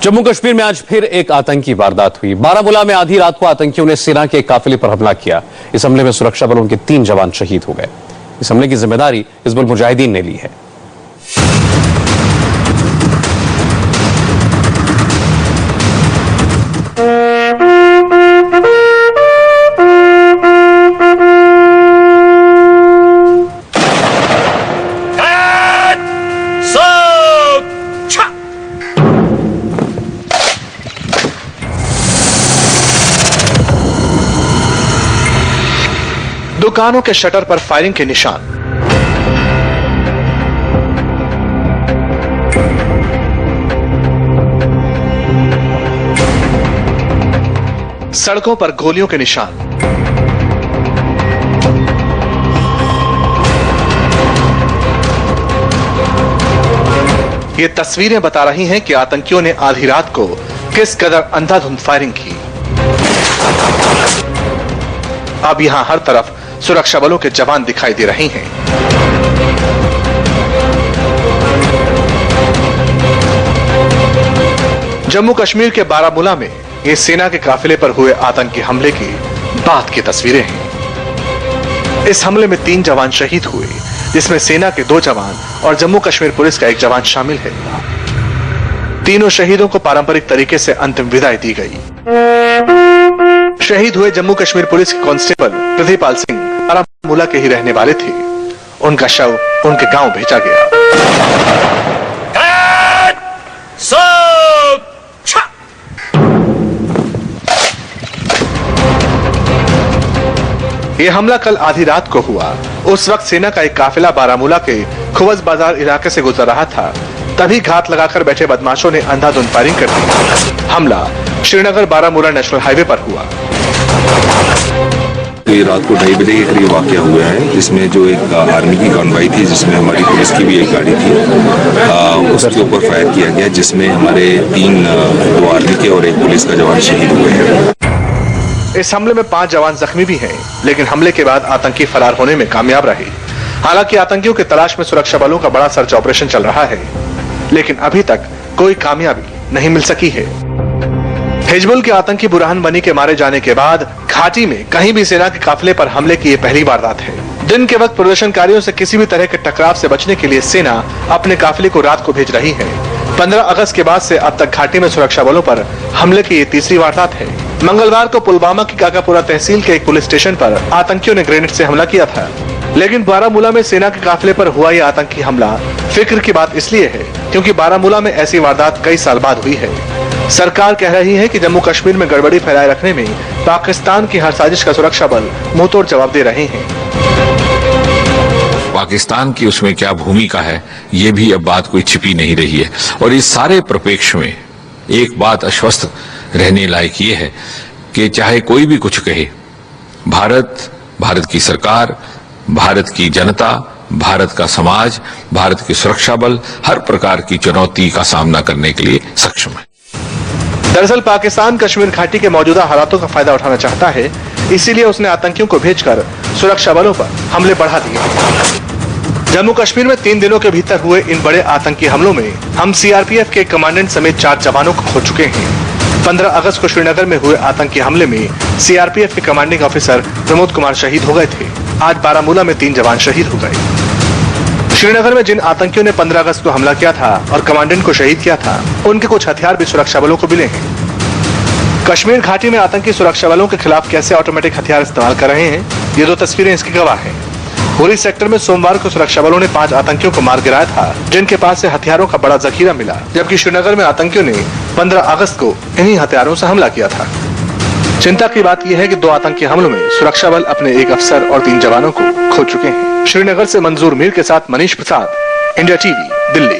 जम्मू कश्मीर में आज फिर एक आतंकी वारदात हुई। बारामूला में आधी रात को आतंकियों ने सेना के एक काफिले पर हमला किया। इस हमले में सुरक्षा बलों के 3 जवान शहीद हो गए। इस हमले की जिम्मेदारी हिजबुल मुजाहिदीन ने ली है। दुकानों के शटर पर फायरिंग के निशान, सड़कों पर गोलियों के निशान, ये तस्वीरें बता रही हैं कि आतंकियों ने आधी रात को किस कदर अंधाधुंध फायरिंग की। अब यहां हर तरफ सुरक्षा बलों के जवान दिखाई दे रहे हैं। जम्मू कश्मीर के बारामूला में ये सेना के काफिले पर हुए आतंकी हमले की बाद की तस्वीरें हैं। इस हमले में 3 जवान शहीद हुए, जिसमें सेना के 2 जवान और जम्मू कश्मीर पुलिस का 1 जवान शामिल है। तीनों शहीदों को पारंपरिक तरीके से अंतिम विदाई दी गई। शहीद हुए जम्मू कश्मीर पुलिस के कांस्टेबल पृथ्वीपाल सिंह बारामूला के ही रहने वाले थे। उनका शव उनके गांव भेजा गया। यह हमला कल आधी रात को हुआ। उस वक्त सेना का एक काफिला बारामूला के खुवज बाजार इलाके से गुजर रहा था। तभी घात लगाकर बैठे बदमाशों ने अंधाधुंध फायरिंग कर दी। हमला श्रीनगर बारामूला नेशनल हाईवे पर हुआ। ये रात को 2:30 बजे के करीब वाकया हुआ है, जिसमें जो एक आर्मी की कॉन्वॉय थी, जिसमें हमारी पुलिस की भी एक गाड़ी थी, उसके ऊपर फायर किया गया, जिसमें हमारे 2 आर्मी के और 1 पुलिस का जवान शहीद हुए हैं। इस हमले में 5 जवान जख्मी भी हैं, लेकिन हमले के बाद आतंकी फरार होने में कामयाब रहे। हालांकि आतंकियों की तलाश में सुरक्षा बलों का बड़ा सर्च ऑपरेशन चल रहा है, लेकिन अभी तक कोई कामयाबी नहीं मिल सकी है। हिजबुल के आतंकी बुरहान बनी के मारे जाने के बाद घाटी में कहीं भी सेना के काफिले पर हमले की ये पहली वारदात है। दिन के वक्त प्रदर्शनकारियों से किसी भी तरह के टकराव से बचने के लिए सेना अपने काफिले को रात को भेज रही है। 15 अगस्त के बाद से अब तक घाटी में सुरक्षा बलों पर हमले की ये तीसरी वारदात है। मंगलवार को पुलवामा की काकापुरा तहसील के एक पुलिस स्टेशन पर आतंकियों ने ग्रेनेड से हमला किया था, लेकिन बारामूला में सेना के काफिले पर हुआ यह आतंकी हमला फिक्र की बात इसलिए है क्योंकि बारामूला में ऐसी वारदात कई साल बाद हुई है। सरकार कह रही है कि जम्मू कश्मीर में गड़बड़ी फैलाए रखने में पाकिस्तान की हर साजिश का सुरक्षा बल मुंहतोड़ जवाब दे रहे हैं। पाकिस्तान की उसमें क्या भूमिका है, ये भी अब बात कोई छिपी नहीं रही है। और इस सारे परिप्रेक्ष्य में एक बात आश्वस्त रहने लायक ये है कि चाहे कोई भी कुछ कहे, भारत की सरकार, भारत की जनता, भारत का समाज, भारत के सुरक्षा बल हर प्रकार की चुनौती का सामना करने के लिए सक्षम है। दरअसल पाकिस्तान कश्मीर घाटी के मौजूदा हालातों का फायदा उठाना चाहता है, इसीलिए उसने आतंकियों को भेजकर सुरक्षा बलों पर हमले बढ़ा दिए। जम्मू कश्मीर में 3 दिनों के भीतर हुए इन बड़े आतंकी हमलों में हम सीआरपीएफ के कमांडेंट समेत 4 जवानों को खो चुके हैं। 15 अगस्त को श्रीनगर में हुए आतंकी हमले में सीआरपीएफ के कमांडिंग ऑफिसर प्रमोद कुमार शहीद हो गए थे। आज बारामूला में 3 जवान शहीद हो गए। श्रीनगर में जिन आतंकियों ने 15 अगस्त को हमला किया था और कमांडेंट को शहीद किया था, उनके कुछ हथियार भी सुरक्षा बलों को मिले हैं। कश्मीर घाटी में आतंकी सुरक्षा बलों के खिलाफ कैसे ऑटोमेटिक हथियार इस्तेमाल कर रहे हैं, ये 2 तस्वीरें इसकी गवाह हैं। उरी सेक्टर में सोमवार को सुरक्षा बलों ने 5 आतंकियों को मार गिराया था, जिनके पास से हथियारों का बड़ा जखीरा मिला, जबकि श्रीनगर में आतंकियों ने 15 अगस्त को इन्हीं हथियारों से हमला किया था। चिंता की बात यह है कि 2 आतंकी हमलों में सुरक्षा बल अपने 1 अफसर और 3 जवानों को खो चुके हैं। श्रीनगर से मंजूर मीर के साथ मनीष प्रसाद, इंडिया टीवी, दिल्ली।